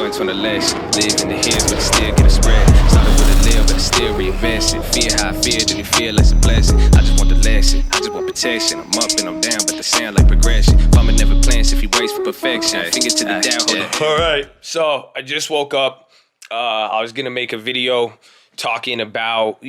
points on the list. Live in the hills, but I still get a spread. Started with a live, but I still reinvest it. Fear how I feel, then you feel it's a blessing. I just want the lesson, I just want protection. I'm up and I'm down, but they sound like progression. Farmer never plans if he waits for perfection. Finger to the down, hold it. All right, so I just woke up. I was gonna make a video talking about,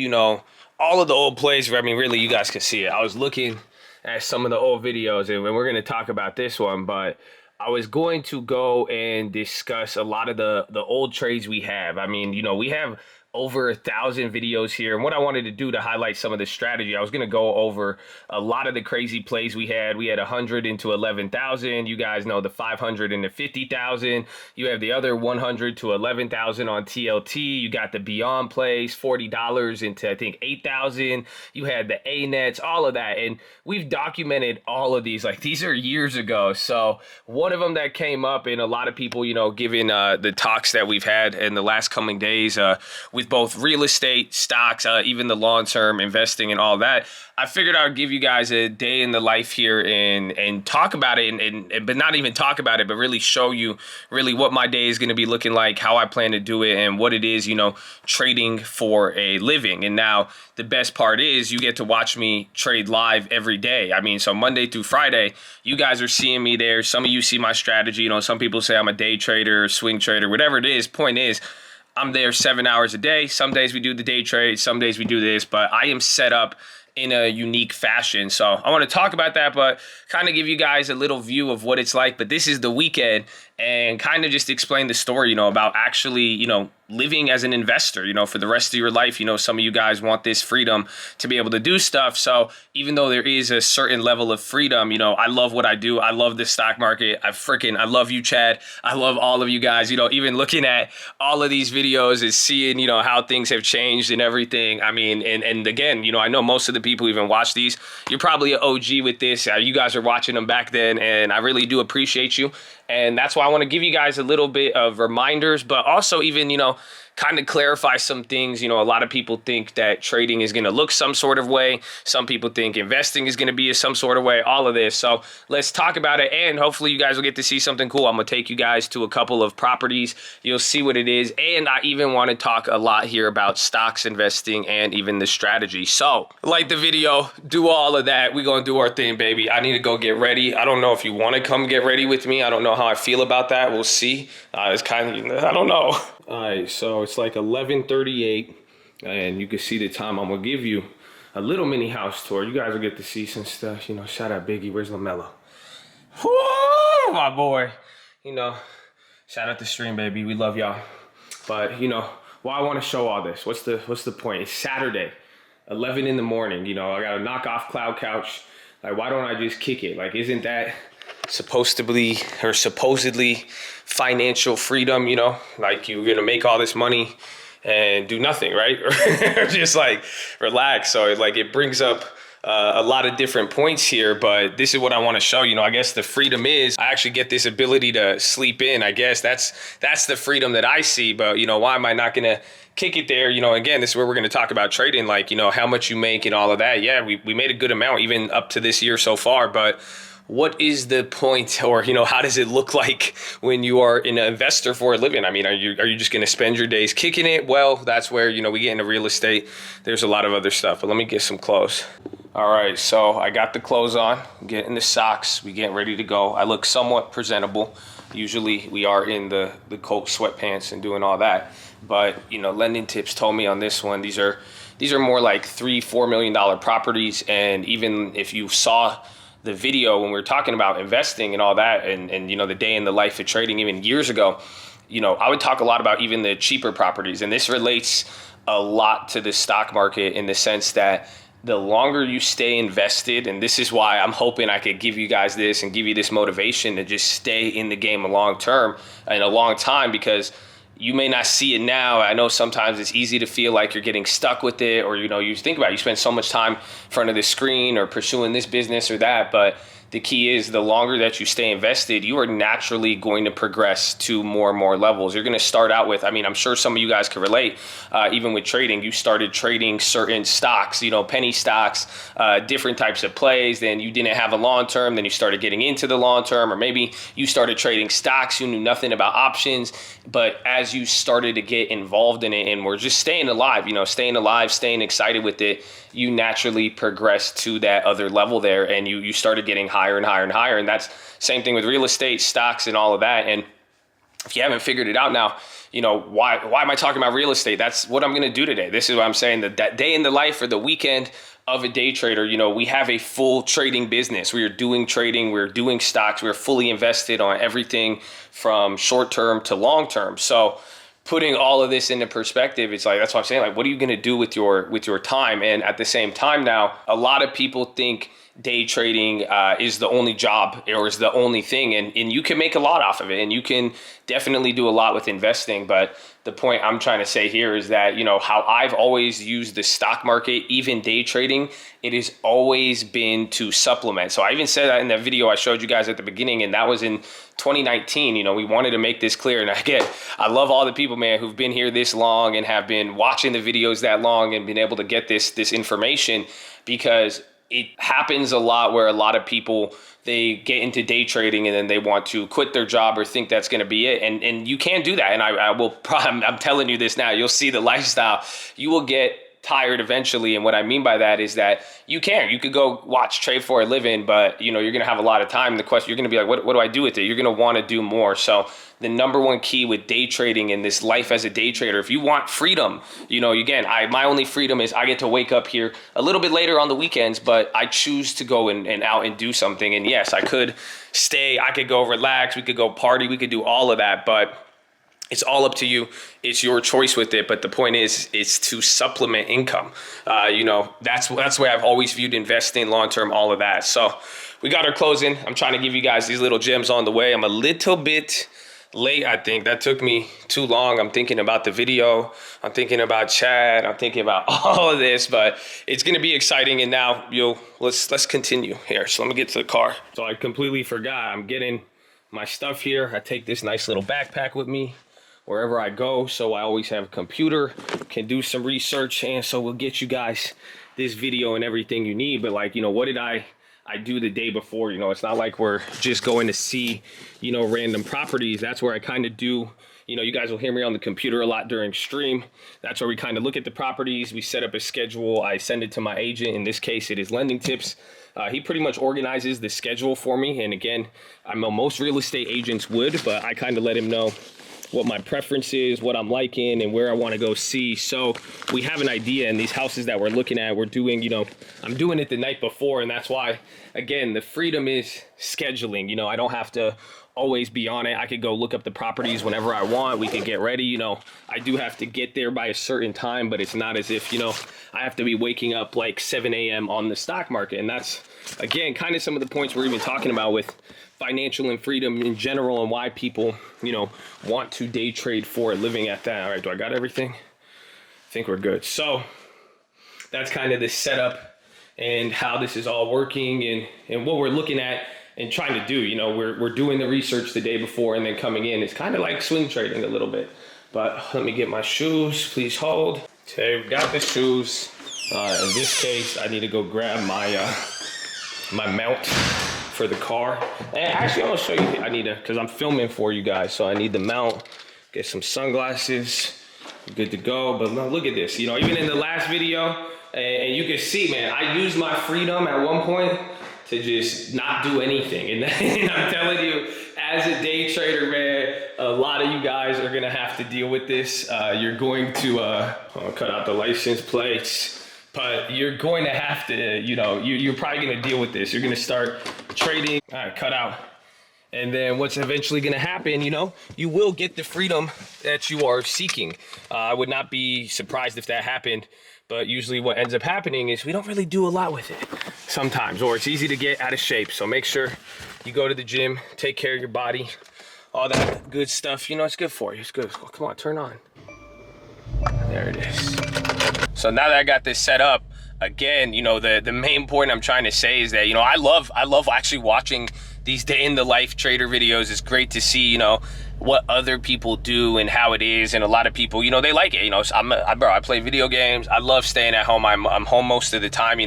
all of the old plays. I mean, really, you guys can see it. I was looking at some of the old videos, and we're gonna talk about this one, but I was going to go and discuss a lot of the old trades we have. I mean, we have over 1,000 videos here. And what I wanted to do to highlight some of the strategy, I was going to go over a lot of the crazy plays we had. We had 100 into 11,000. You guys know the 500 into 50,000. You have the other 100 to 11,000 on TLT. You got the Beyond plays, $40 into, I think, 8,000. You had the A-nets, all of that. And we've documented all of these. Like, these are years ago. So one of them that came up, and a lot of people, given the talks that we've had in the last coming days with both real estate, stocks, even the long-term investing and all that, I figured I'd give you guys a day in the life here and talk about it, and but not even talk about it, but really show you really what my day is going to be looking like, how I plan to do it, and what it is, trading for a living. And now the best part is you get to watch me trade live every day. I mean, so Monday through Friday, you guys are seeing me there. Some of you see my strategy. Some people say I'm a day trader or swing trader, whatever it is. Point is, I'm there 7 hours a day. Some days we do the day trade, some days we do this, but I am set up in a unique fashion. So I want to talk about that, but kind of give you guys a little view of what it's like. But this is the weekend, and kind of just explain the story, about actually, living as an investor, for the rest of your life. Some of you guys want this freedom to be able to do stuff. So even though there is a certain level of freedom, I love what I do. I love the stock market. I love you, Chad. I love all of you guys. Even looking at all of these videos is seeing, how things have changed and everything. I mean, and again, I know most of the people even watch these. You're probably an OG with this. You guys are watching them back then, and I really do appreciate you. And that's why I want to give you guys a little bit of reminders, but also even, kind of clarify some things. A lot of people think that trading is going to look some sort of way. Some people think investing is going to be some sort of way, all of this. So let's talk about it, and hopefully you guys will get to see something cool. I'm going to take you guys to a couple of properties. You'll see what it is, and I even want to talk a lot here about stocks investing and even the strategy. So like the video, do all of that. We're going to do our thing, baby. I need to go get ready. I don't know if you want to come get ready with me. I don't know how I feel about that. We'll see. It's kind of, I don't know. All right, so it's like 11:38, and you can see the time. I'm gonna give you a little mini house tour. You guys will get to see some stuff. Shout out Biggie. Where's LaMelo? Woo, my boy. Shout out the stream, baby. We love y'all. But why I want to show all this? What's the point? It's Saturday, 11 in the morning. I gotta knock off Cloud Couch. Like, why don't I just kick it? Like, isn't that supposedly financial freedom? Like, you're gonna make all this money and do nothing, right? Or just like relax. So like, it brings up a lot of different points here, but this is what I want to show. I guess the freedom is I actually get this ability to sleep in. I guess that's the freedom that I see. But why am I not gonna kick it there? Again, this is where we're going to talk about trading, like, how much you make and all of that. Yeah, we made a good amount even up to this year so far, but what is the point, or how does it look like when you are an investor for a living? I mean, are you just going to spend your days kicking it? Well, that's where we get into real estate. There's a lot of other stuff, but let me get some clothes. All right, so I got the clothes on, getting the socks, we getting ready to go. I look somewhat presentable. Usually we are in the Coke sweatpants and doing all that, but Lending Tips told me on this one, these are more like $3-4 million properties. And even if you saw the video when we were talking about investing and all that, and the day in the life of trading even years ago, I would talk a lot about even the cheaper properties. And this relates a lot to the stock market in the sense that the longer you stay invested, and this is why I'm hoping I could give you guys this and give you this motivation to just stay in the game a long time, because you may not see it now. I know sometimes it's easy to feel like you're getting stuck with it, or you think about it, you spend so much time in front of the screen or pursuing this business or that, but the key is the longer that you stay invested, you are naturally going to progress to more and more levels. You're going to start out with, I mean, I'm sure some of you guys can relate, even with trading, you started trading certain stocks, you know, penny stocks, different types of plays, then you didn't have a long term, then you started getting into the long term, or maybe you started trading stocks, you knew nothing about options, but as you started to get involved in it and we're just staying alive, you know, staying alive, staying excited with it, you naturally progress to that other level there, and you started getting higher and higher and higher. And that's same thing with real estate, stocks, and all of that. And if you haven't figured it out now, you know, why am I talking about real estate? That's what I'm going to do today. This is what I'm saying, that day in the life or the weekend of a day trader. You know, we have a full trading business. We are doing trading, we're doing stocks, we're fully invested on everything from short term to long term. So putting all of this into perspective, it's like, that's what I'm saying, like, what are you going to do with your time? And at the same time now, a lot of people think day trading is the only job or is the only thing, and you can make a lot off of it, and you can definitely do a lot with investing. But the point I'm trying to say here is that, you know, how I've always used the stock market, even day trading, it has always been to supplement. So I even said that in that video I showed you guys at the beginning, and that was in 2019. You know, we wanted to make this clear. And again, I love all the people, man, who've been here this long and have been watching the videos that long and been able to get this information, because it happens a lot where a lot of people, they get into day trading and then they want to quit their job or think that's going to be it. And you can't do that. And I'm telling you this now, you'll see the lifestyle. You will get tired eventually. And what I mean by that is that you could go trade for a living, but you know, you're going to have a lot of time. The question, you're going to be like, what do I do with it? You're going to want to do more. So the number one key with day trading and this life as a day trader, if you want freedom, you know, again, my only freedom is I get to wake up here a little bit later on the weekends, but I choose to go and out and do something. And yes, I could stay, I could go relax, we could go party, we could do all of that, but it's all up to you. It's your choice with it. But the point is to supplement income. You know, that's the way I've always viewed investing, long-term, all of that. So we got our closing. I'm trying to give you guys these little gems on the way. I'm a little bit late, I think. That took me too long. I'm thinking about the video. I'm thinking about Chad. I'm thinking about all of this, but it's going to be exciting. And now let's continue here. So let me get to the car. So I completely forgot. I'm getting my stuff here. I take this nice little backpack with me wherever I go, so I always have a computer, can do some research, and so we'll get you guys this video and everything you need. But like, you know, what did I do the day before? You know, it's not like we're just going to see, you know, random properties. That's where I kind of do, you know, you guys will hear me on the computer a lot during stream. That's where we kind of look at the properties, we set up a schedule, I send it to my agent. In this case, it is Lending Tips. He pretty much organizes the schedule for me. And again, I know most real estate agents would, but I kind of let him know what my preference is, what I'm liking, and where I want to go see. So we have an idea, and these houses that we're looking at, we're doing, you know, I'm doing it the night before, and that's why, again, the freedom is scheduling. You know, I don't have to always be on it. I could go look up the properties whenever I want. We could get ready. You know, I do have to get there by a certain time, but it's not as if, you know, I have to be waking up like 7 a.m. on the stock market. And that's, again, kind of some of the points we're even talking about with financial and freedom in general, and why people, you know, want to day trade for a living at that. All right, do I got everything? I think we're good. So that's kind of the setup and how this is all working, and what we're looking at and trying to do. You know, we're doing the research the day before and then coming in. It's kind of like swing trading a little bit. But let me get my shoes. Please hold. Okay, we got the shoes. In this case, I need to go grab my my mount for the car. And actually, I'm gonna show you. I need to, because I'm filming for you guys, so I need the mount. Get some sunglasses. Good to go. But look at this. You know, even in the last video, and you can see, man, I used my freedom at one point to just not do anything. And I'm telling you, as a day trader, man, a lot of you guys are gonna have to deal with this. You're going to I'll cut out the license plates. But you're going to have to, you know, you're probably going to deal with this. You're going to start trading, cut out. And then what's eventually going to happen, you know, you will get the freedom that you are seeking. I would not be surprised if that happened. But usually what ends up happening is we don't really do a lot with it sometimes, or it's easy to get out of shape. So make sure you go to the gym, take care of your body, all that good stuff. You know, it's good for you. It's good. Oh, come on, turn on. There it is. So now that I got this set up, again, the main point I'm trying to say is that, I love actually watching these day in the life trader videos. It's great to see, what other people do and how it is. And a lot of people, they like it. I play video games. I love staying at home. I'm home most of the time.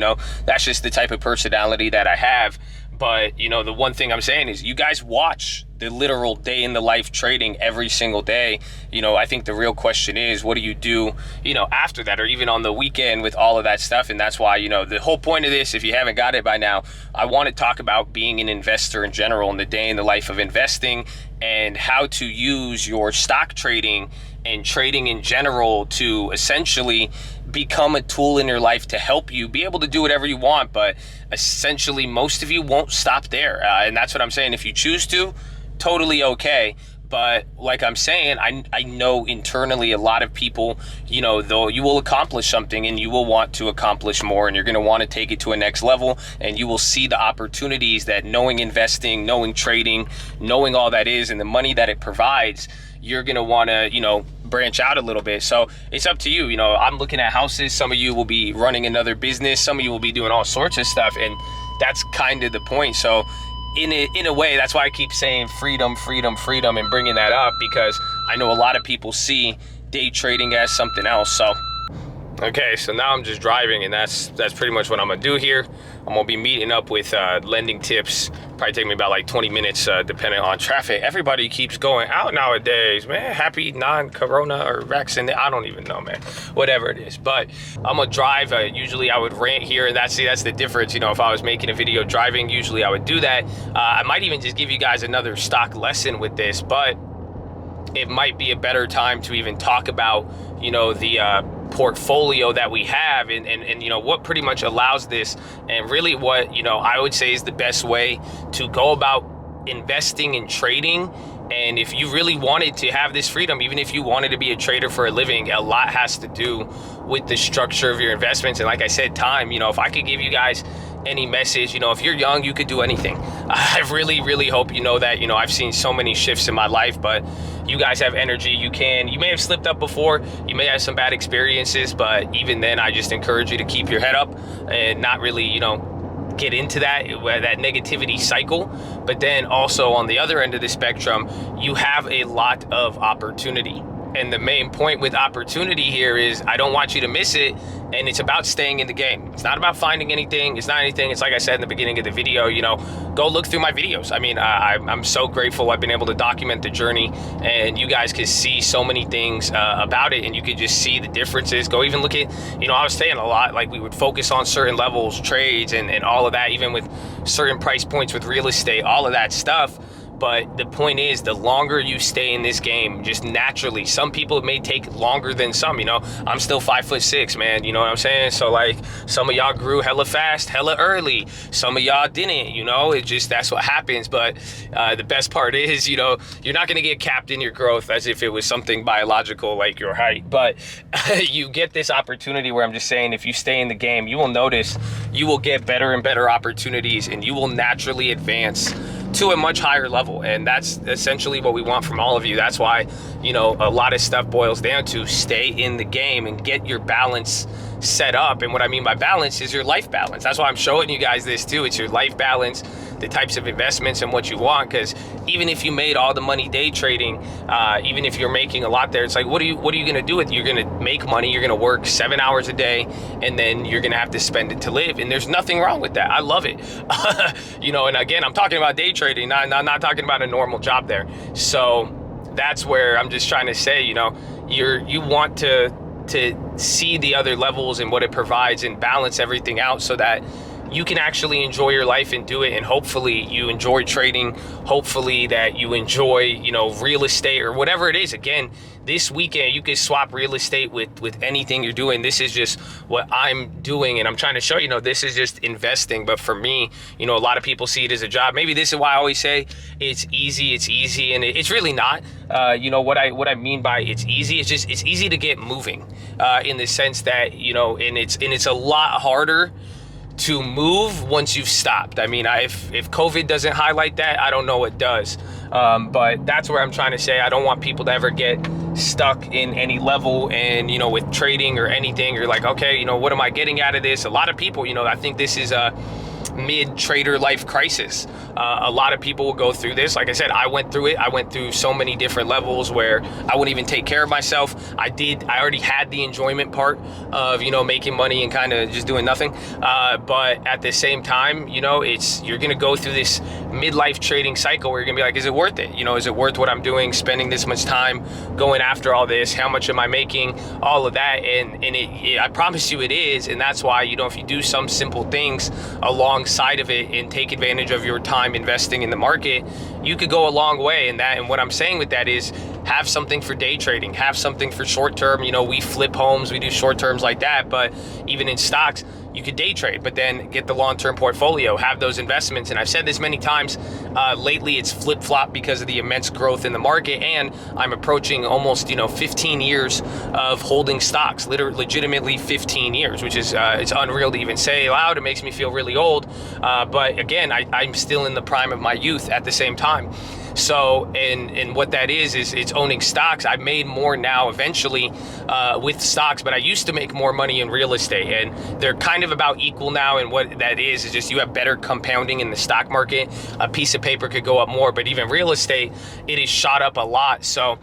That's just the type of personality that I have. But, the one thing I'm saying is you guys watch the literal day in the life trading every single day. I think the real question is, what do you do, after that, or even on the weekend with all of that stuff? And that's why, the whole point of this, if you haven't got it by now, I want to talk about being an investor in general and the day in the life of investing and how to use your stock trading and trading in general to essentially become a tool in your life to help you be able to do whatever you want. But essentially, most of you won't stop there. And that's what I'm saying. If you choose to, totally okay. But like I'm saying, I know internally a lot of people, though you will accomplish something and you will want to accomplish more, and you're going to want to take it to a next level, and you will see the opportunities that knowing investing, knowing trading, knowing all that is and the money that it provides, you're going to want to, branch out a little bit. So it's up to you. I'm looking at houses. Some of you will be running another business. Some of you will be doing all sorts of stuff. And that's kind of the point. So in a way, that's why I keep saying freedom, freedom, freedom, and bringing that up, because I know a lot of people see day trading as something else. So, okay, so now I'm just driving, and that's pretty much what I'm gonna do here. I'm gonna be meeting up with lending tips. Probably take me about like 20 minutes, depending on traffic. Everybody keeps going out nowadays, man. Happy non-corona or vaccine, I don't even know, man. Whatever it is, but I'm gonna drive. Usually I would rant here, and that's the difference. If I was making a video driving, usually I would do that. I might even just give you guys another stock lesson with this, but it might be a better time to even talk about, the portfolio that we have and what pretty much allows this, and really what, I would say is the best way to go about investing and trading. And if you really wanted to have this freedom, even if you wanted to be a trader for a living, a lot has to do with the structure of your investments. And like I said, time, if I could give you guys any message, if you're young, you could do anything. I really, really hope you know that. I've seen so many shifts in my life, but you guys have energy. You may have slipped up before, you may have some bad experiences, but even then, I just encourage you to keep your head up and not really, get into that negativity cycle. But then also on the other end of the spectrum, you have a lot of opportunity. And the main point with opportunity here is I don't want you to miss it. And it's about staying in the game. It's not about finding anything. It's not anything. It's like I said in the beginning of the video, go look through my videos. I mean, I'm so grateful I've been able to document the journey, and you guys can see so many things about it, and you could just see the differences. Go even look at, I was saying a lot, like we would focus on certain levels, trades, and all of that, even with certain price points with real estate, all of that stuff. But the point is, the longer you stay in this game, just naturally, some people it may take longer than some. I'm still 5'6", man. You know what I'm saying? So like, some of y'all grew hella fast, hella early. Some of y'all didn't. It just, that's what happens. But the best part is, you're not gonna get capped in your growth as if it was something biological like your height. But you get this opportunity where I'm just saying, if you stay in the game, you will notice you will get better and better opportunities, and you will naturally advance to a much higher level. And that's essentially what we want from all of you. That's why, a lot of stuff boils down to stay in the game and get your balance set up. And what I mean by balance is your life balance. That's why I'm showing you guys this too. It's your life balance, the types of investments and what you want. Because even if you made all the money day trading, even if you're making a lot there, it's like, what are you going to do with it? You're going to make money. You're going to work 7 hours a day, and then you're going to have to spend it to live. And there's nothing wrong with that. I love it. And again, I'm talking about day trading, not talking about a normal job there. So that's where I'm just trying to say, you want to see the other levels and what it provides and balance everything out so that you can actually enjoy your life and do it. And hopefully you enjoy trading. Hopefully that you enjoy, real estate or whatever it is. Again, this weekend, you can swap real estate with anything you're doing. This is just what I'm doing. And I'm trying to show you, this is just investing. But for me, a lot of people see it as a job. Maybe this is why I always say it's easy. And it's really not. What I mean by it's easy, it's easy to get moving in the sense that, and it's a lot harder to move once you've stopped. I mean, if COVID doesn't highlight that, I don't know what does. But that's where I'm trying to say, I don't want people to ever get stuck in any level. And, with trading or anything, you're like, okay, what am I getting out of this? A lot of people, I think this is a mid-trader life crisis. A lot of people will go through this. Like I said, I went through it. I went through so many different levels where I wouldn't even take care of myself. I already had the enjoyment part of, making money and kind of just doing nothing. But at the same time, you're going to go through this midlife trading cycle where you're going to be like, is it worth it? Is it worth what I'm doing, spending this much time going after all this? How much am I making? All of that. And I promise you it is. And that's why, if you do some simple things alongside of it and take advantage of your time investing in the market, you could go a long way. And what I'm saying with that is have something for day trading, have something for short term. We flip homes, we do short terms like that, but even in stocks, you could day trade, but then get the long-term portfolio, have those investments. And I've said this many times, lately it's flip-flop because of the immense growth in the market. And I'm approaching almost, 15 years of holding stocks, legitimately 15 years, which is, it's unreal to even say aloud. It makes me feel really old. But again, I'm still in the prime of my youth at the same time. So, and what that is it's owning stocks. I've made more now eventually with stocks, but I used to make more money in real estate, and they're kind of about equal now. And what that is just you have better compounding in the stock market. A piece of paper could go up more, but even real estate, it is shot up a lot. So,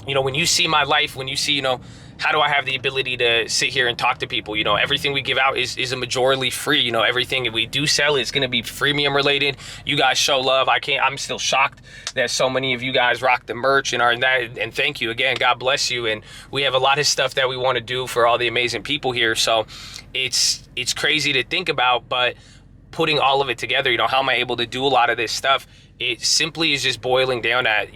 when you see my life, when you see, how do I have the ability to sit here and talk to people? Everything we give out is a majority free. Everything we do sell is going to be freemium related. You guys show love. I'm still shocked that so many of you guys rock the merch and are in that. And thank you again. God bless you. And we have a lot of stuff that we want to do for all the amazing people here. So it's crazy to think about, but putting all of it together, how am I able to do a lot of this stuff? It simply is just boiling down at,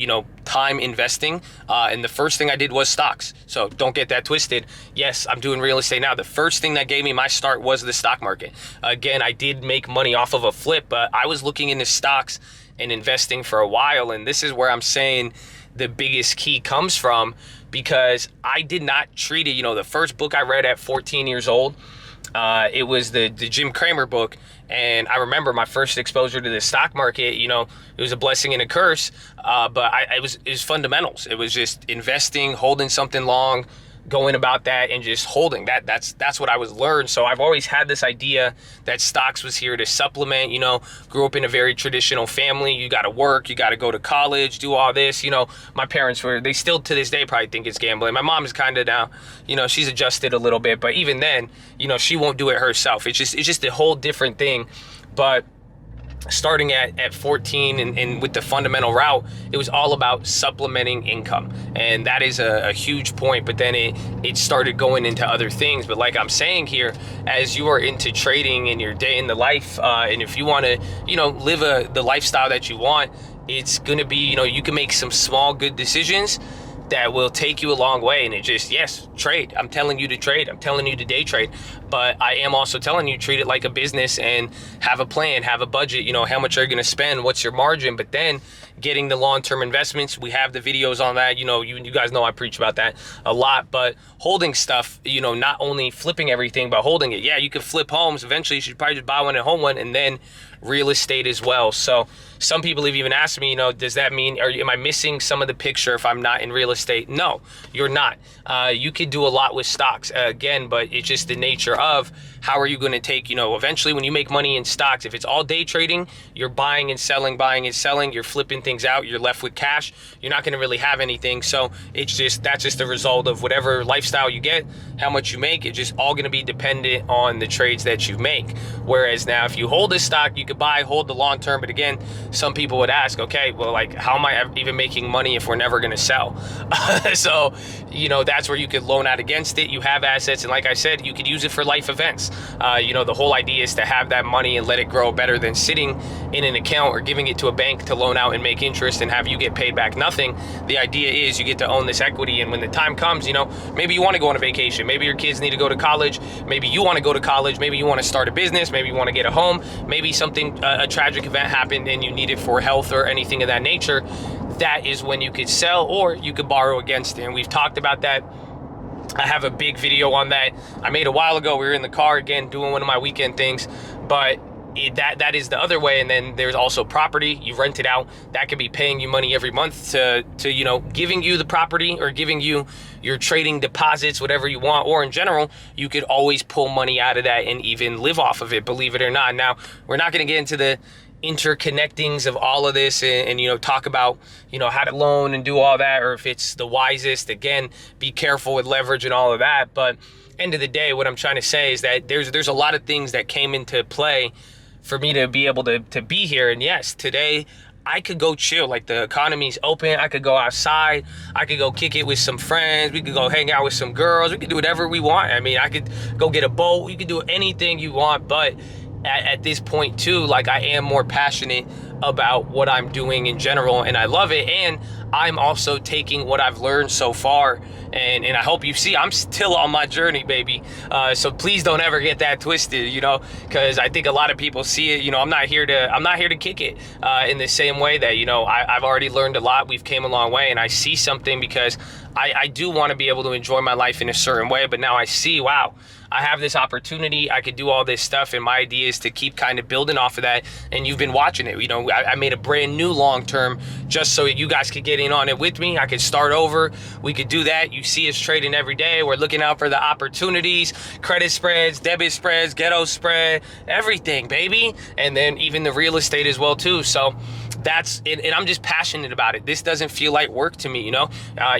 time investing. And the first thing I did was stocks. So don't get that twisted. Yes, I'm doing real estate now. The first thing that gave me my start was the stock market. Again, I did make money off of a flip, but I was looking into stocks and investing for a while. And this is where I'm saying the biggest key comes from, because I did not treat it. The first book I read at 14 years old, it was the Jim Cramer book. And I remember my first exposure to the stock market, it was a blessing and a curse, but it was fundamentals. It was just investing, holding something long, going about that and just holding that. That's what I was learned. So I've always had this idea that stocks was here to supplement. Grew up in a very traditional family. You got to work, you got to go to college, do all this. My parents they still to this day probably think it's gambling. My mom is kind of now, she's adjusted a little bit, but even then, she won't do it herself. It's just a whole different thing. But starting at 14 and with the fundamental route, it was all about supplementing income. And that is a huge point. But then it started going into other things. But like I'm saying here, as you are into trading in your day in the life, and if you want to, live the lifestyle that you want, it's going to be, you can make some small good decisions that will take you a long way. And it just, yes, trade. I'm telling you to trade. I'm telling you to day trade. But I am also telling you, treat it like a business and have a plan, have a budget. How much are you going to spend? What's your margin? But then getting the long-term investments, we have the videos on that. You guys know I preach about that a lot. But holding stuff, not only flipping everything, but holding it. Yeah, you can flip homes. Eventually, you should probably just buy one and home one, and then real estate as well. So some people have even asked me, does that mean, am I missing some of the picture if I'm not in real estate? No, you're not. You could do a lot with stocks again, but it's just the nature of how are you going to take, eventually when you make money in stocks, if it's all day trading, you're buying and selling, you're flipping things out, you're left with cash, you're not going to really have anything. So that's just a result of whatever lifestyle you get, how much you make. It's just all going to be dependent on the trades that you make. Whereas now if you hold this stock, you could hold the long term. But again, some people would ask, okay, well, like, how am I even making money if we're never going to sell? So, that's where you could loan out against it. You have assets. And like I said, you could use it for life events. The whole idea is to have that money and let it grow better than sitting in an account or giving it to a bank to loan out and make interest and have you get paid back nothing. The idea is you get to own this equity. And when the time comes, maybe you want to go on a vacation. Maybe your kids need to go to college. Maybe you want to go to college. Maybe you want to start a business. Maybe you want to get a home. Maybe something, a tragic event happened and you need it for health or anything of that nature. That is when you could sell or you could borrow against it. And we've talked about that. I have a big video on that I made a while ago. We were in the car again doing one of my weekend things, but that is the other way. And then there's also property. You rent it out. That could be paying you money every month to you know, giving you the property or giving you your trading deposits, whatever you want. Or in general, you could always pull money out of that and even live off of it, believe it or not. Now, we're not going to get into the interconnectings of all of this and you know, talk about, you know, how to loan and do all that, or if it's the wisest. Again, be careful with leverage and all of that. But end of the day, what I'm trying to say is that there's a lot of things that came into play for me to be able to be here. And yes, today I could go chill. Like, the economy's open. I could go outside. I could go kick it with some friends. We could go hang out with some girls. We could do whatever we want. I mean, I could go get a boat. You could do anything you want. But at this point too, like, I am more passionate about what I'm doing in general, and I love it. And I'm also taking what I've learned so far, and I hope you see I'm still on my journey, baby. So please don't ever get that twisted, you know, because I think a lot of people see it. You know, I'm not here to kick it in the same way that, you know, I've already learned a lot. We've came a long way, and I see something because I do want to be able to enjoy my life in a certain way. But now I see, wow, I have this opportunity. I could do all this stuff, and my idea is to keep kind of building off of that. And you've been watching it. You know, I made a brand new long-term just so you guys could get in on it with me. I could start over. We could do that. You see us trading every day. We're looking out for the opportunities, credit spreads, debit spreads, ghetto spread, everything, baby. And then even the real estate as well too. So that's it, and I'm just passionate about it. This doesn't feel like work to me, you know.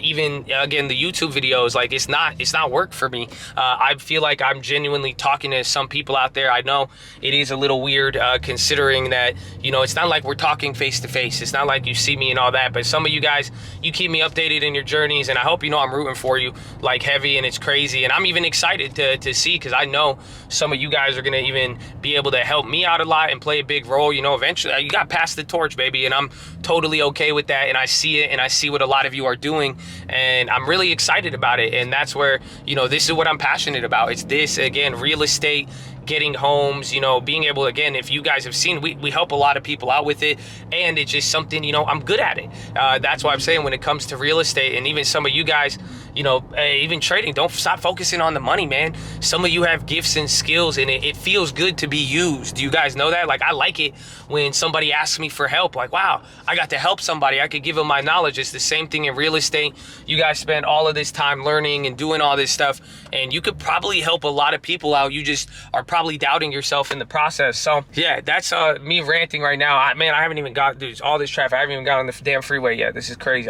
Even again, the YouTube videos, like, it's not work for me. I feel like I'm genuinely talking to some people out there. I know it is a little weird, considering that, you know, it's not like we're talking face to face. It's not like you see me and all that. But some of you guys, you keep me updated in your journeys, and I hope you know I'm rooting for you like heavy, and it's crazy. And I'm even excited to see, because I know some of you guys are gonna even be able to help me out a lot and play a big role. You know, eventually you got past the torch, baby. And I'm totally okay with that, and I see it, and I see what a lot of you are doing, and I'm really excited about it. And that's where, you know, this is what I'm passionate about. It's this, again, real estate, getting homes, you know, being able, again, if you guys have seen, we help a lot of people out with it, and it's just something, you know, I'm good at it. That's why I'm saying, when it comes to real estate, and even some of you guys, you know, even trading, don't stop focusing on the money, man. Some of you have gifts and skills, and it feels good to be used. Do you guys know that? Like, I like it when somebody asks me for help. Like, wow, I got to help somebody. I could give them my knowledge. It's the same thing in real estate. You guys spend all of this time learning and doing all this stuff, and you could probably help a lot of people out. You just are probably doubting yourself in the process. So yeah, that's me ranting right now. I haven't even got, dude, all this traffic. I haven't even got on the damn freeway yet. This is crazy.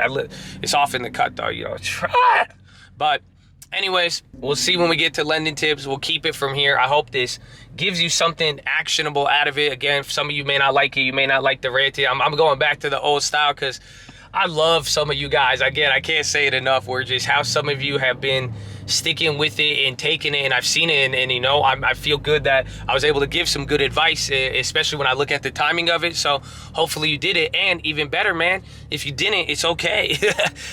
It's off in the cut though, you know. But anyways, we'll see when we get to lending tips. We'll keep it from here. I hope this gives you something actionable out of it. Again, some of you may not like it. You may not like the ranting. I'm going back to the old style, because I love some of you guys. Again, I can't say it enough. We're just how some of you have been sticking with it and taking it, and I've seen it, and you know, I feel good that I was able to give some good advice, especially when I look at the timing of it. So hopefully you did it, and even better, man, if you didn't, it's okay.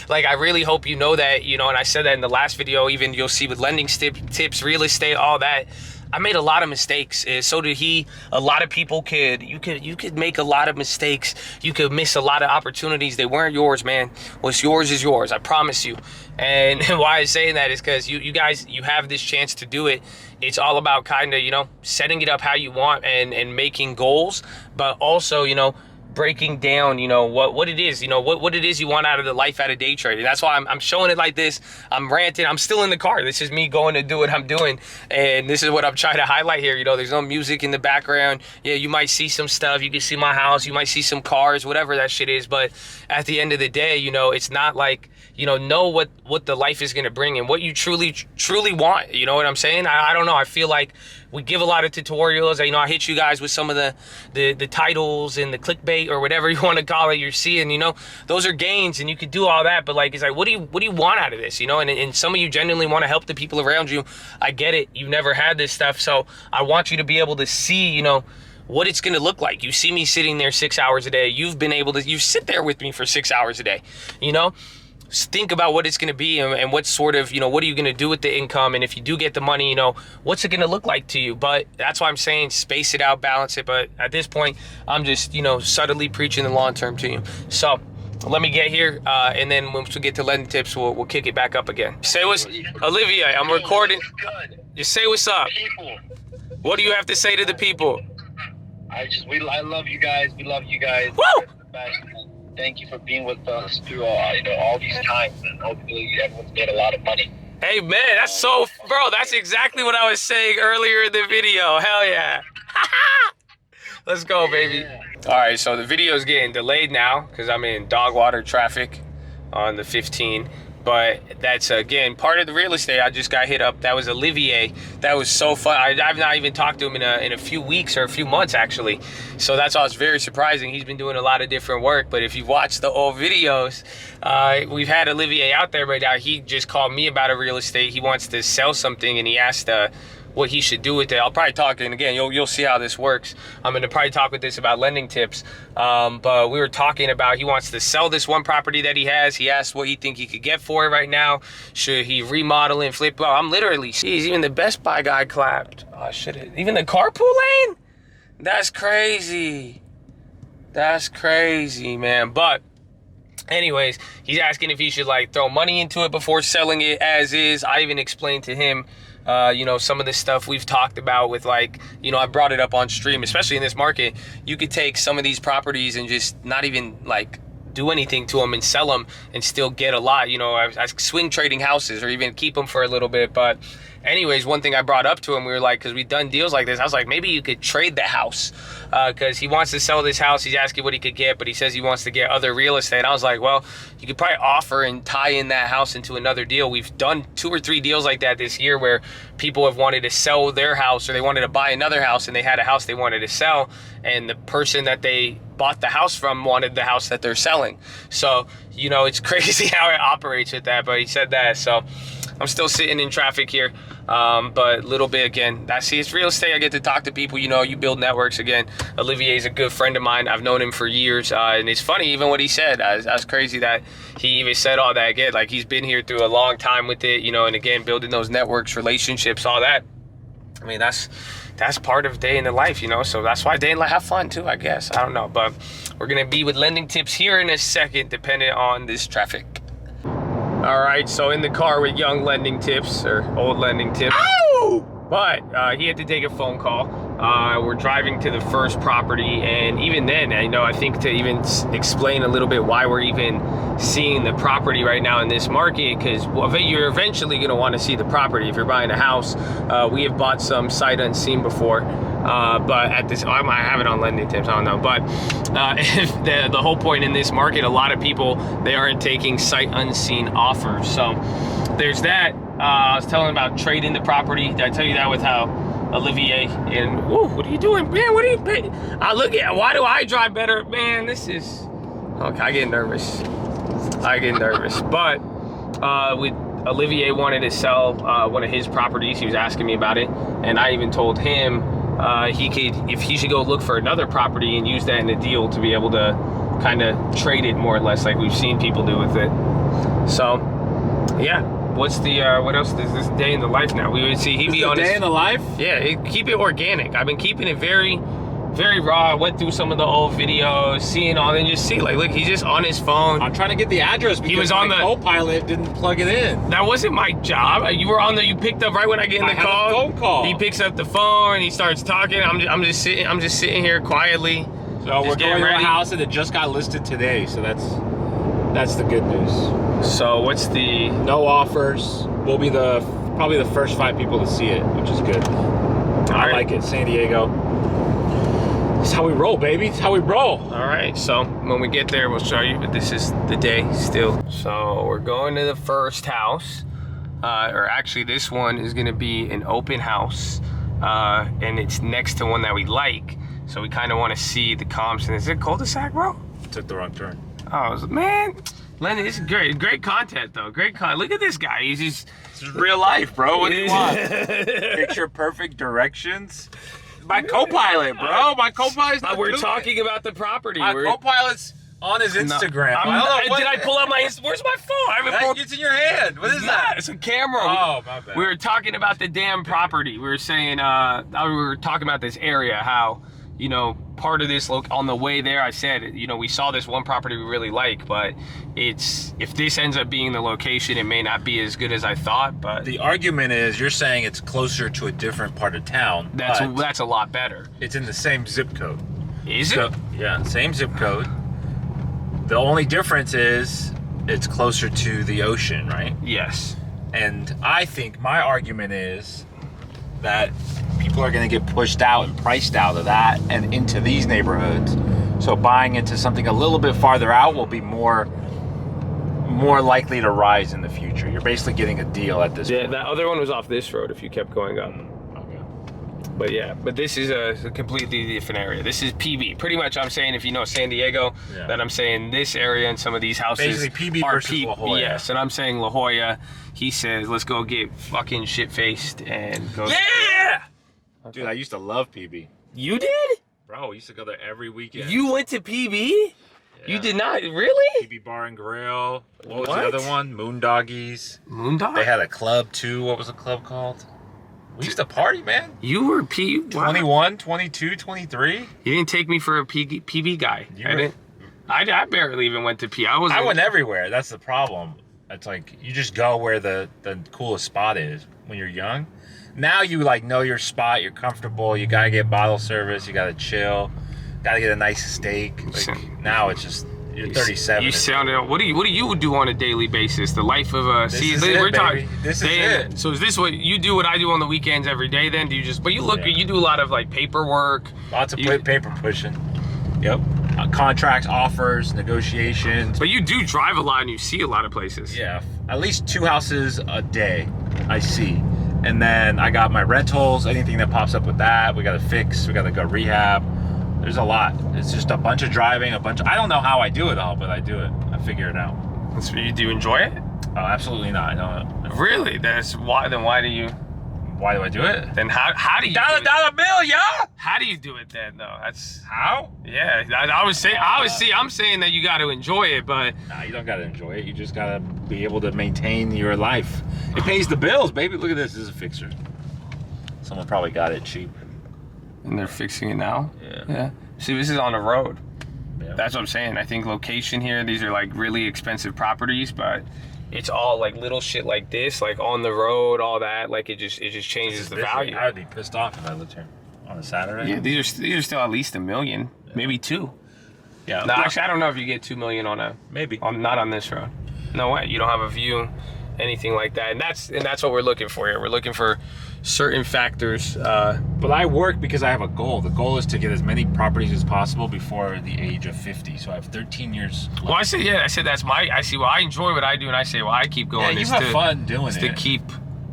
Like, I really hope you know that, you know, and I said that in the last video. Even you'll see with lending tips, real estate, all that, I made a lot of mistakes. So did he. A lot of people you could make a lot of mistakes. You could miss a lot of opportunities. They weren't yours, man. What's yours is yours, I promise you. And why I'm saying that is because you guys, you have this chance to do it. It's all about kind of, you know, setting it up how you want and making goals, but also, you know, breaking down, you know, what it is, you know, what it is you want out of the life out of day trading. That's why I'm showing it like this. I'm ranting. I'm still in the car. This is me going to do what I'm doing, and this is what I'm trying to highlight here. You know, there's no music in the background. Yeah, you might see some stuff. You can see my house. You might see some cars, whatever that shit is. But at the end of the day, you know, it's not like, you know what the life is going to bring and what you truly want. You know what I'm saying? I don't know. I feel like we give a lot of tutorials. You know, I hit you guys with some of the titles and the clickbait or whatever you want to call it. You're seeing, you know, those are gains, and you could do all that. But like, it's like, what do you want out of this? You know, and some of you genuinely want to help the people around you. I get it. You've never had this stuff. So I want you to be able to see, you know, what it's going to look like. You see me sitting there 6 hours a day. You sit there with me for 6 hours a day, you know? Think about what it's going to be and what sort of, you know, what are you going to do with the income? And if you do get the money, you know, what's it going to look like to you? But that's why I'm saying space it out, balance it. But at this point, I'm just, you know, subtly preaching the long term to you. So let me get here, and then once we get to lending tips, we'll kick it back up again. Say what's, Olivia, I'm recording. Just say what's up. What do you have to say to the people? I love you guys. We love you guys. Woo! You're the best. Thank you for being with us through all these times, and hopefully everyone's made a lot of money. Hey man, that's so, bro, that's exactly what I was saying earlier in the video. Hell yeah. Let's go, baby. Yeah. All right, so the video is getting delayed now because I'm in dog water traffic on the 15. But that's, again, part of the real estate. I just got hit up. That was Olivier. That was so fun. I've not even talked to him in a few weeks or a few months, actually. So that's why it's very surprising. He's been doing a lot of different work. But if you've watched the old videos, we've had Olivier out there right now. He just called me about a real estate. He wants to sell something, and he asked what he should do with it. I'll probably talk, and again, you'll see how this works. I'm gonna probably talk with this about lending tips. But we were talking about, he wants to sell this one property that he has. He asked what he think he could get for it right now. Should he remodel and flip? Well, I'm literally, geez, even the Best Buy guy clapped. Oh shit, even the carpool lane? That's crazy. That's crazy, man. But anyways, he's asking if he should like throw money into it before selling it as is. I even explained to him some of the stuff we've talked about with, like, I brought it up on stream, especially in this market. You could take some of these properties and just not even like do anything to them and sell them and still get a lot. I swing trading houses or even keep them for a little bit. But anyways, one thing I brought up to him, we were like, because we've done deals like this, I was like, maybe you could trade the house, because he wants to sell this house. He's asking what he could get, but he says he wants to get other real estate. I was like, well, you could probably offer and tie in that house into another deal. We've done 2 or 3 deals like that this year where people have wanted to sell their house, or they wanted to buy another house and they had a house they wanted to sell, and the person that they bought the house from wanted the house that they're selling. So it's crazy how it operates with that. But he said that, so I'm still sitting in traffic here, but a little bit, again, it's real estate. I get to talk to people. You build networks. Again, Olivier's a good friend of mine. I've known him for years, and it's funny even what he said. I was crazy that he even said all that. Again, like, he's been here through a long time with it, and again, building those networks, relationships, all that. I mean, that's part of day in the life, so that's why day in life, have fun too, I guess. I don't know, but we're gonna be with lending tips here in a second, depending on this traffic. All right, so in the car with young lending tips, or old lending tips. Ow! But he had to take a phone call. We're driving to the first property, and even then, I think to even explain a little bit why we're even seeing the property right now in this market, because you're eventually going to want to see the property if you're buying a house. We have bought some sight unseen before, but at this, I might have it on lending tips, I don't know. But the whole point in this market, a lot of people, they aren't taking sight unseen offers. So there's that. I was telling about trading the property. Did I tell you that with how Olivier and, whoa, what are you doing, man? What are you paying? Why do I drive better? Man, this is, okay, I get nervous. But with Olivier wanted to sell one of his properties. He was asking me about it, and I even told him if he should go look for another property and use that in a deal to be able to kind of trade it more or less, like we've seen people do with it. So yeah. What's the what else is this day in the life now? We would see he'd be on day in the life. Yeah, keep it organic. I've been keeping it very, very raw. I went through some of the old videos, seeing all, and just see, like, look, he's just on his phone. I'm trying to get the address because he was on my co-pilot didn't plug it in. That wasn't my job. You picked up right when I get in the call. A phone call. He picks up the phone and he starts talking. I'm just sitting here quietly. So we're going to a house and it just got listed today. So that's the good news. So what's the... No offers. We'll be probably the first 5 people to see it, which is good. I like it. San Diego. That's how we roll, baby. It's how we roll. All right. So when we get there, we'll show you. But this is the day still. So we're going to the first house. Or actually, this one is going to be an open house. And it's next to one that we like. So we kind of want to see the comps. And is it cul-de-sac, bro? Took the wrong turn. Oh, man. Lennon, this is great content though. Great content. Look at this guy. He's just... This is real life, bro. What do you want? Picture perfect directions. My co-pilot, bro. My co-pilot's not we're doing talking about the property. My co-pilot's on his Instagram. Did I pull out my... Where's my phone? I haven't pulled... It's in your hand. What is that? It's a camera. Oh, my bad. We were talking about the damn property. We were saying, we were talking about this area, how, part of this on the way there, I said, you know, we saw this one property we really like, but if this ends up being the location, it may not be as good as I thought. But the argument is you're saying it's closer to a different part of town. That's a lot better. It's in the same zip code. Is it? Yeah, same zip code. The only difference is it's closer to the ocean, right? Yes. And I think my argument is that people are going to get pushed out and priced out of that and into these neighborhoods. So buying into something a little bit farther out will be more likely to rise in the future. You're basically getting a deal at this point. Yeah, that other one was off this road if you kept going up. But yeah, but this is a completely different area. This is PB. Pretty much I'm saying, if you know San Diego, then I'm saying this area and some of these houses basically PB are versus La Jolla. Yes, and I'm saying La Jolla. He says, let's go get fucking shit-faced and go. Yeah! Dude, I used to love PB. You did? Bro, I used to go there every weekend. You went to PB? Yeah. You did not? Really? PB Bar and Grill. What was the other one? Moondoggies. Moondog? They had a club too. What was the club called? We used to party, man. You were 21, 22, 23. You didn't take me for a PB guy. I barely even went to I went everywhere. That's the problem. It's like you just go where the coolest spot is when you're young. Now you like know your spot. You're comfortable. You gotta get bottle service. You gotta chill. Gotta get a nice steak. Like, now it's just you're 37. You sounded. What do you do on a daily basis? The life of a. This is it. So is this what you do? What I do on the weekends every day? Then do you just? But you look. You do a lot of like paperwork. Lots of paper pushing. Yep. Contracts, offers, negotiations. But you do drive a lot and you see a lot of places. Yeah. At least 2 houses a day I see. And then I got my rentals, anything that pops up with that, we gotta fix, we gotta go rehab. There's a lot. It's just a bunch of driving, I don't know how I do it all, but I do it. I figure it out. So do you enjoy it? Oh, absolutely not. I don't. Really? That's why. Then why do you? Why do I do it? Then how do you? Dollar bill, yo. How do you do it then? though? That's how. Yeah, I was saying. I'm saying that you got to enjoy it, but nah, you don't got to enjoy it. You just got to be able to maintain your life. It pays the bills, baby. Look at this. This is a fixer. Someone probably got it cheap. And they're fixing it now. Yeah. Yeah. See, this is on the road. Yeah. That's what I'm saying. I think location here. These are like really expensive properties, but it's all like little shit like this, like on the road, all that. Like it just changes the value. I would be pissed off if I lived here on a Saturday. Yeah, these are still at least $1 million, maybe 2. Yeah. No, actually, I don't know if you get 2 million on a not on this road. No way. You don't have a view, anything like that, and that's what we're looking for here. We're looking for certain factors. But I work because I have a goal. The goal is to get as many properties as possible before the age of 50. So I have 13 years left. Well, I said I see. Well, I enjoy what I do, and I say, well, I keep going. Yeah, you have fun doing it. To keep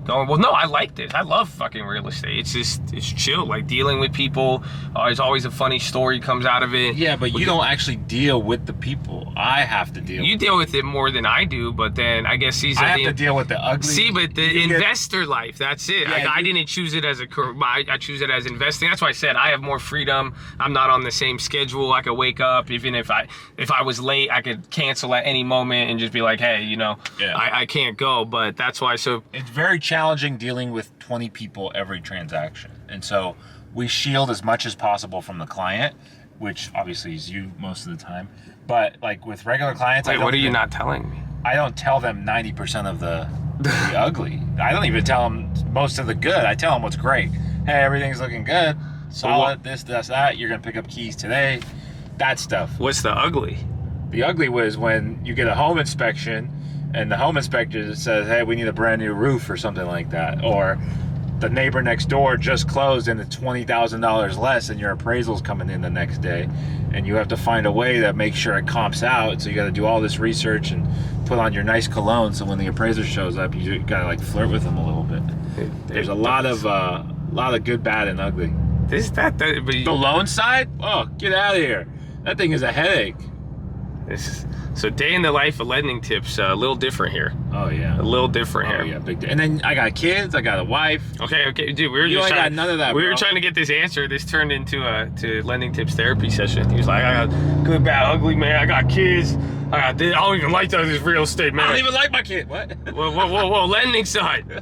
going. Well, no, I like this. I love fucking real estate. It's chill. Like dealing with people. There's always a funny story comes out of it. Yeah, but you don't actually deal with the people. I have to deal. You deal with it more than I do, but then I guess I have to deal with the ugly. See, but the investor life, that's it. Yeah, I didn't choose it as a career. I choose it as investing. That's why I said I have more freedom. I'm not on the same schedule. I could wake up, even if I was late, I could cancel at any moment and just be like, hey, I can't go. But that's why. So it's very challenging dealing with 20 people every transaction, and so we shield as much as possible from the client, which obviously is you most of the time. But like with regular clients, what are you not telling me? I don't tell them 90% of the ugly. I don't even tell them most of the good. I tell them what's great. Hey, everything's looking good, solid. This, that. You're gonna pick up keys today. That stuff. What's the ugly? The ugly was when you get a home inspection, and the home inspector says, "Hey, we need a brand new roof" or something like that, or the neighbor next door just closed and it's $20,000 less, and your appraisal's coming in the next day, and you have to find a way to make sure it comps out. So you got to do all this research and put on your nice cologne, so when the appraiser shows up, you got to like flirt with them a little bit. There's a lot of good, bad, and ugly. But the loan side? Oh, get out of here! That thing is a headache. So day in the life of lending tips, a little different here. Oh yeah, a little different here. Oh yeah, big. And then I got kids. I got a wife. Okay, dude. We were you just ain't got none of that. We were trying to get this answer. This turned into to lending tips therapy session. He was like, I got good, bad, ugly, man. I got kids. I got this. I don't even like this real estate, man. I don't even like my kid. What? Whoa, lending side.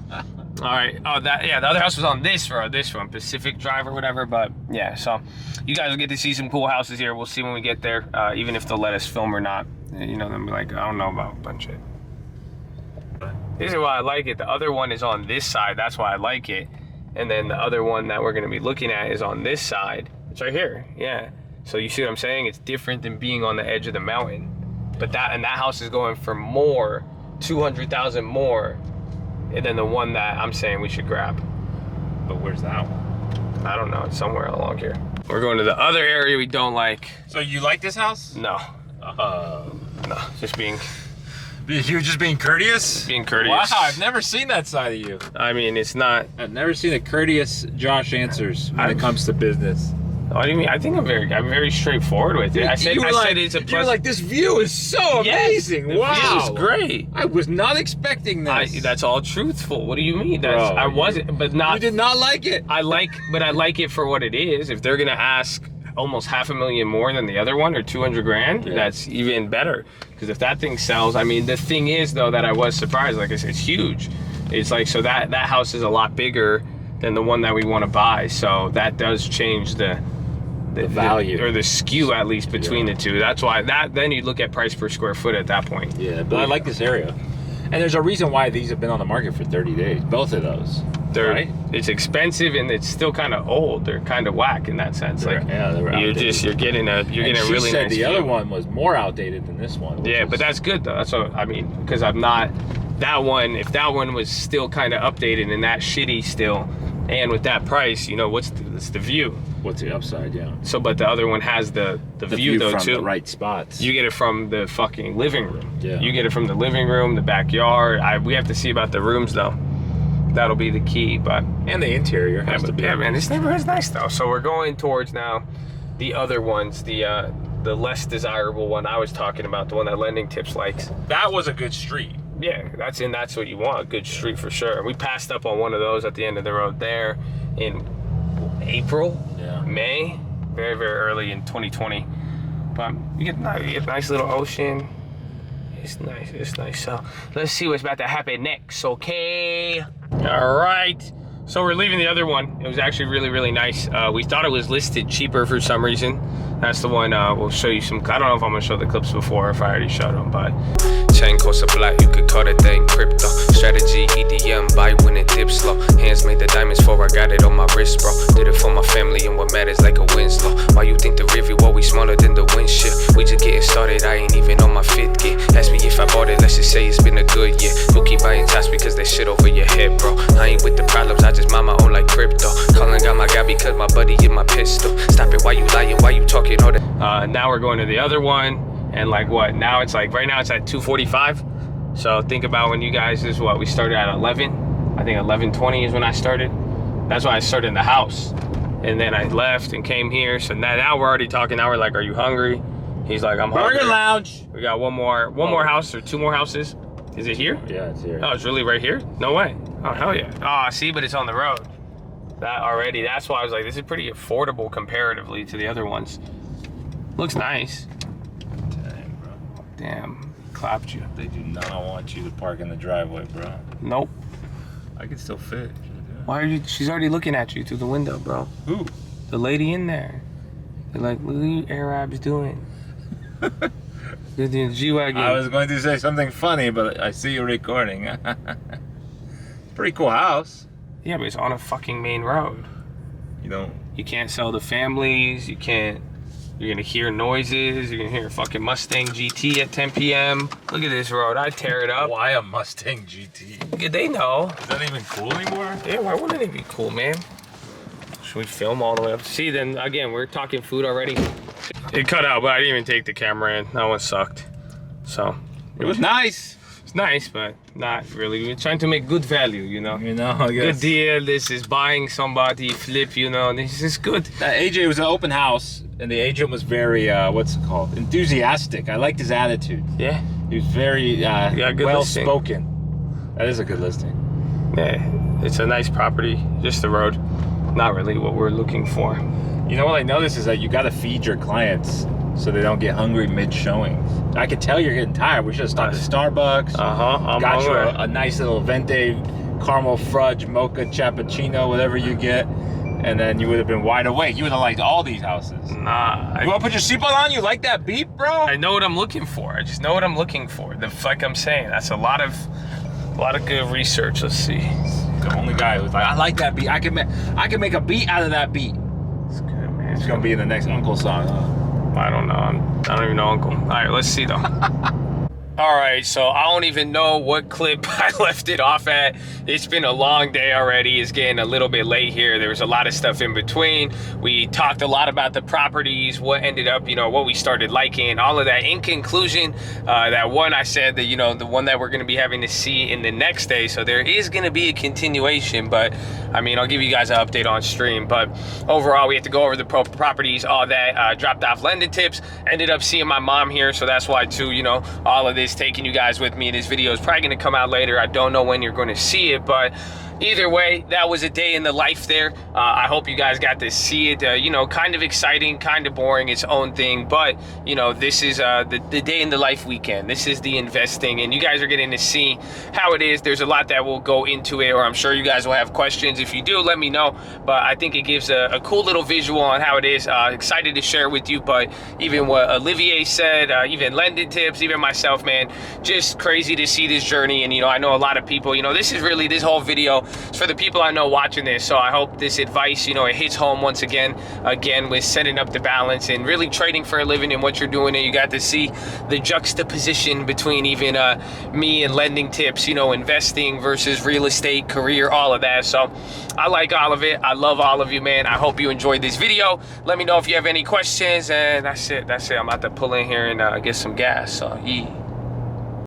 All right. Oh, the other house was on this road, Pacific Drive or whatever. But yeah, so you guys will get to see some cool houses here. We'll see when we get there, even if they'll let us film or not. You know, they'll be like, I don't know about a bunch of. This is why I like it. The other one is on this side. That's why I like it. And then the other one that we're going to be looking at is on this side. It's right here. Yeah. So you see what I'm saying? It's different than being on the edge of the mountain. But that house is going for more, 200,000 more than the one that I'm saying we should grab. But where's that one? I don't know. It's somewhere along here. We're going to the other area we don't like. So you like this house? No. No. Just being You're just being courteous? being courteous. Wow, I've never seen that side of you. I mean, it's not. I've never seen a courteous Josh answers when it comes to business. What do you mean? I think I'm very straightforward with it. I said it's a plus. You're like, this view is so amazing. The Wow. view is great. I was not expecting this. That's all truthful. What do you mean? Bro, I wasn't, but not. You did not like it. I like it for what it is. If they're gonna ask almost $500,000 more than the other one, or 200 grand, that's even better. Because if that thing sells, I mean, the thing is though that I was surprised. Like I said, it's huge. It's like, so that house is a lot bigger than the one that we want to buy. So that does change the value or the skew, at least between the two. That's why then you look at price per square foot at that point. Yeah, but I like this area. And there's a reason why these have been on the market for 30 days. Both of those. Right? It's expensive and it's still kind of old. They're kind of whack in that sense. Like, they're outdated. you're getting a really said nice the view. other one was more outdated than this one. Yeah, but that's good though. That's what I mean, because I'm not that one. If that one was still kind of updated and that shitty still, and with that price, you know, it's the view. What's the upside? Yeah. So, but the other one has the view though from too. The right spots. You get it from the fucking living room. Yeah. You get it from the living room, the backyard. We have to see about the rooms though. That'll be the key, but and the interior has to be. Yeah, man, this neighborhood's nice though. So we're going towards now the other ones, the less desirable one I was talking about, the one that Lending Tips likes. That was a good street. Yeah, that's what you want, a good street for sure. We passed up on one of those at the end of the road there in April, May, very, very early in 2020. But you get a nice little ocean. It's nice. So let's see what's about to happen next, okay? All right. So we're leaving the other one. It was actually really, really nice. We thought it was listed cheaper for some reason. That's the one we'll show you some. I don't know if I'm gonna show the clips before or if I already showed them, but. Chain costs a block, you could call that thing crypto. Strategy, EDM, buy when it dips slow. Hands made the diamonds for I got it on my wrist, bro. Did it for my family and what matters like a Winslow. Why you think the river, well, we smaller than the windshield? We just getting started, I ain't even on my 5th gear. Ask me if I bought it, let's just say it's been a good year. You keep buying tops because that shit over your head, bro. I ain't with the problems, I just mind my own like crypto. Calling got my guy because my buddy in my pistol. Stop it, why you lying, why you talking all that? Now we're going to the other one. And like what, now it's like, right now it's at 2:45. So think about when you guys is what, we started at 11. I think 11:20 is when I started. That's when I started in the house. And then I left and came here. So now we're already talking. Now we're like, are you hungry? He's like, I'm hungry. Burger Lounge. We got one more house or 2 more houses. Is it here? Yeah, it's here. Oh, it's really right here? No way. Oh, hell yeah. Oh, see, but it's on the road. That already, that's why I was like, this is pretty affordable comparatively to the other ones. Looks nice. Dang, bro. Damn, clapped you. They do not want you to park in the driveway, bro. Nope. I can still fit. Why are you? She's already looking at you through the window, bro. Who? The lady in there. They're like, look what you Arabs doing. They're doing G-Wagon. I was going to say something funny, but I see you recording. Pretty cool house. Yeah, but it's on a fucking main road. You can't sell to families. You can't. You're gonna hear noises. You're gonna hear a fucking Mustang GT at 10 p.m. Look at this road. I'd tear it up. Why a Mustang GT? They know. Is that even cool anymore? Yeah, why wouldn't it be cool, man? Should we film all the way up? See, then again, we're talking food already. It cut out, but I didn't even take the camera in. That one sucked. So. It was nice. It's nice, but not really. We're trying to make good value, you know? I guess. Good deal. This is buying somebody, flip, you know? This is good. AJ was an open house, and the agent was very, what's it called? Enthusiastic. I liked his attitude. Yeah? He was very well-spoken. That is a good listing. Yeah, it's a nice property. Just the road. Not really what we're looking for. You know what I noticed is that you got to feed your clients so they don't get hungry mid-showing. I could tell you're getting tired. We should have stopped at Starbucks. I'm got you hungry. a nice little venti caramel fudge, mocha, cappuccino, whatever you get, and then you would have been wide awake. You would have liked all these houses. Nah. You want to put your seatbelt on? You like that beat, bro? I know what I'm looking for. I just know what I'm looking for. Like I'm saying, that's a lot of good research. Let's see. The only guy who's like, I like that beat. I can make a beat out of that beat. It's good, man. It's gonna be in the next Uncle song, huh? I don't know. I don't even know Uncle. All right, let's see though. All right, so I don't even know what clip I left it off at. It's been a long day already. It's getting a little bit late here. There was a lot of stuff in between. We talked a lot about the properties, what ended up, what we started liking, all of that. In conclusion, that one I said that, the one that we're going to be having to see in the next day. So there is going to be a continuation, but I mean, I'll give you guys an update on stream. But overall, we have to go over the properties, all that, dropped off lending tips, ended up seeing my mom here. So that's why too, all of this taking you guys with me. This video is probably going to come out later. I don't know when you're going to see it, but either way, that was a day in the life there. I hope you guys got to see it. Kind of exciting, kind of boring, its own thing, but this is the day in the life weekend. This is the investing, and you guys are getting to see how it is. There's a lot that will go into it, or I'm sure you guys will have questions. If you do, let me know, but I think it gives a cool little visual on how it is. Excited to share with you, but even what Olivier said, even lending tips, even myself, man, just crazy to see this journey. And I know a lot of people, this whole video is for the people I know watching this. So I hope this advice, it hits home once again with setting up the balance and really trading for a living and what you're doing. And you got to see the juxtaposition between even me and lending tips, investing versus real estate, career, all of that. So I like all of it. I love all of you, man. I hope you enjoyed this video. Let me know if you have any questions, and that's it. I'm about to pull in here and get some gas. So yeah.